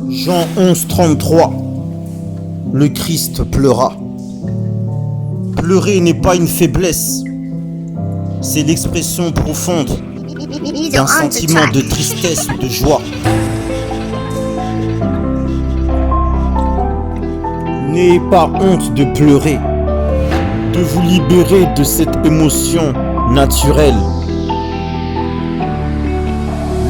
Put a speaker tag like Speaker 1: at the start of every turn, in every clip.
Speaker 1: Jean 11, 33. Le Christ pleura. Pleurer n'est pas une faiblesse, c'est l'expression profonde d'un sentiment de tristesse ou de joie. N'ayez pas honte de pleurer, de vous libérer de cette émotion naturelle.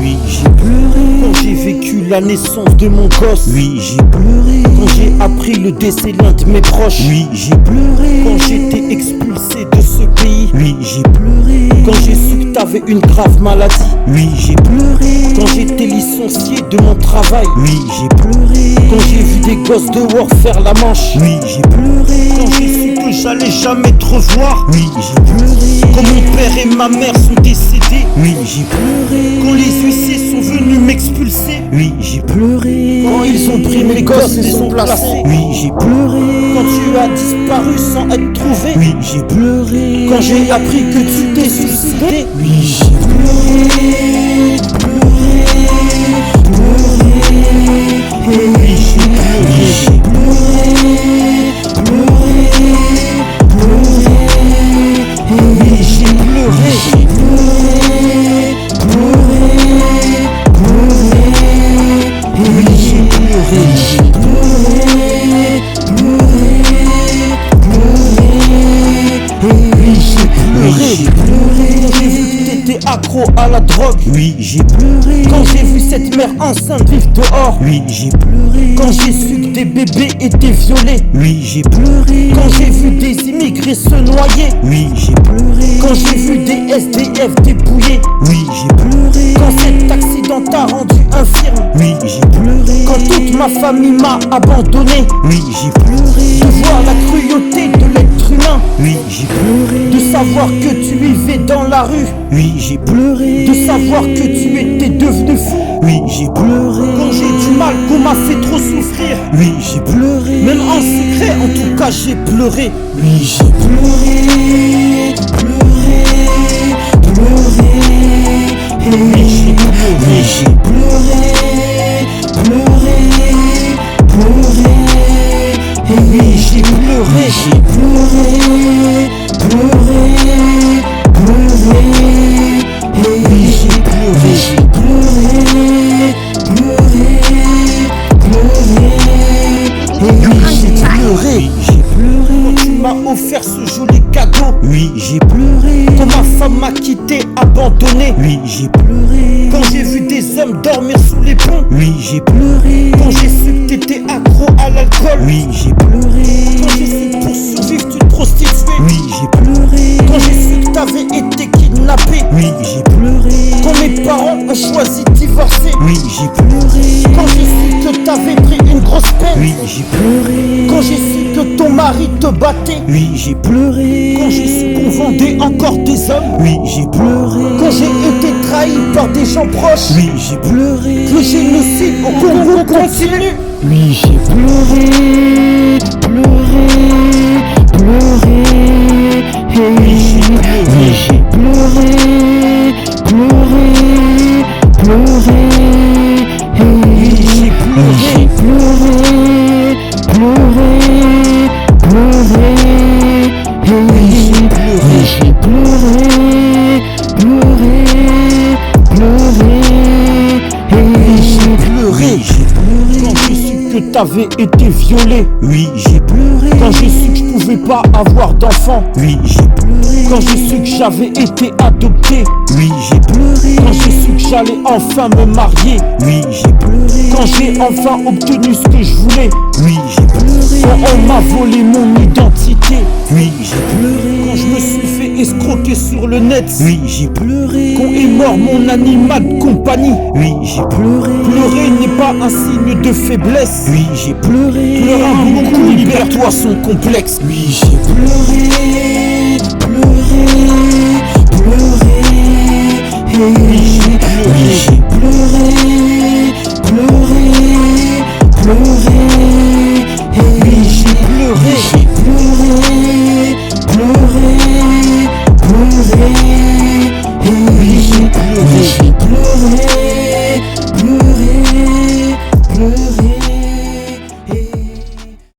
Speaker 1: Oui, j'ai pleuré quand j'ai vécu la naissance de mon gosse. Oui, j'ai pleuré quand j'ai appris le décès l'un de mes proches. Oui, j'ai pleuré quand j'étais expulsé de ce pays. Oui, j'ai pleuré quand j'ai su que t'avais une grave maladie. Oui, j'ai pleuré quand j'étais licencié de mon travail. Oui, j'ai pleuré quand j'ai vu des gosses dehors faire la manche. Oui, j'ai pleuré quand j'ai su que j'allais jamais te revoir. Oui, j'ai pleuré quand mon père et ma mère sont décédés. Oui, j'ai pleuré quand les huissiers sont venus m'expulser. Oui, j'ai pleuré quand ils ont pris mes gosses et les ont placés. Oui, j'ai pleuré quand tu as disparu sans être trouvé. Oui, j'ai pleuré quand j'ai appris que tu t'es suicidé. Oui, j'ai pleuré, pleuré, pleuré. Oui, j'ai pleuré, pleuré, pleuré, pleuré. Oui, j'ai pleuré, pleuré, pleuré, pleuré. Oui, j'ai pleuré, pleuré, pleuré, pleuré. Oui, j'ai pleuré, j'ai vu que t'étais accro à la drogue. Oui, j'ai pleuré quand j'ai vu cette mère enceinte vivre dehors. Oui, j'ai pleuré quand j'ai su que des bébés étaient violés. Oui, j'ai pleuré quand j'ai vu des immigrés se noyer. Oui, j'ai pleuré quand j'ai vu des SDF dépouillés. Oui, j'ai pleuré quand cet accident t'a rendu infirme. Oui, j'ai pleuré quand toute ma famille m'a abandonné. Oui, j'ai pleuré de voir la cruauté de l'être humain. Oui, j'ai pleuré de savoir que tu vivais dans la rue. Oui, j'ai pleuré de savoir que tu étais devenu fou. Oui, j'ai pleuré quand j'ai du mal, qu'on m'a fait trop souffrir. Oui, j'ai pleuré même en secret, en tout cas j'ai pleuré. Oui, j'ai pleuré, pleuré, pleuré. Oui, j'ai pleuré, j'ai pleuré, pleuré, pleuré. Oui, j'ai pleuré, pleuré, pleuré. Oui, j'ai pleuré, pleuré, pleuré. Oui, j'ai pleuré, quand tu m'as offert ce joli cadeau. Oui, j'ai pleuré quand ma femme m'a quitté, abandonné. Oui, j'ai pleuré quand j'ai vu des hommes dormir sous les ponts. Oui, j'ai pleuré quand j'ai su que t'étais accro à l'alcool. Oui, j'ai pleuré quand j'ai su que pour survivre tu te prostituais. Oui, j'ai pleuré quand j'ai su que t'avais été kidnappé. Oui, j'ai pleuré quand mes parents ont choisi de divorcer. Oui, j'ai pleuré quand j'ai su que t'avais pris une grosse peine. Oui, j'ai pleuré quand j'ai su que ton mari te battait. Oui, j'ai pleuré quand j'ai su qu'on vendait encore des hommes. Oui, j'ai pleuré quand j'ai été trahi par des gens proches. Oui, j'ai pleuré que le génocide au Congo continue. Oui, j'ai pleuré, pleuré, pleuré. Oui, j'ai pleuré, pleuré, pleuré. Oui, j'ai pleuré, pleuré, pleuré, pleuré. Oui, j'ai pleuré, pleuré, pleuré. Oui, j'ai pleuré, quand j'ai su que t'avais été violé. Oui, j'ai pleuré quand j'ai su que je pouvais pas avoir d'enfant. Oui, j'ai pleuré quand j'ai su que j'avais été adopté. Oui, j'ai pleuré quand j'ai su que j'allais enfin me marier. Oui, j'ai pleuré quand j'ai enfin obtenu ce que je voulais. Oui, j'ai pleuré quand on m'a volé mon identité. Oui, j'ai pleuré quand je me suis fait escroquer sur le net. Oui, j'ai pleuré quand est mort mon animal de compagnie. Oui, j'ai pleuré. Pleurer n'est pas un signe de faiblesse. Oui, j'ai pleuré. Pleure beaucoup, libère-toi son complexe. Oui, j'ai pleuré, pleuré, pleuré. Oui, j'ai pleuré, pleuré.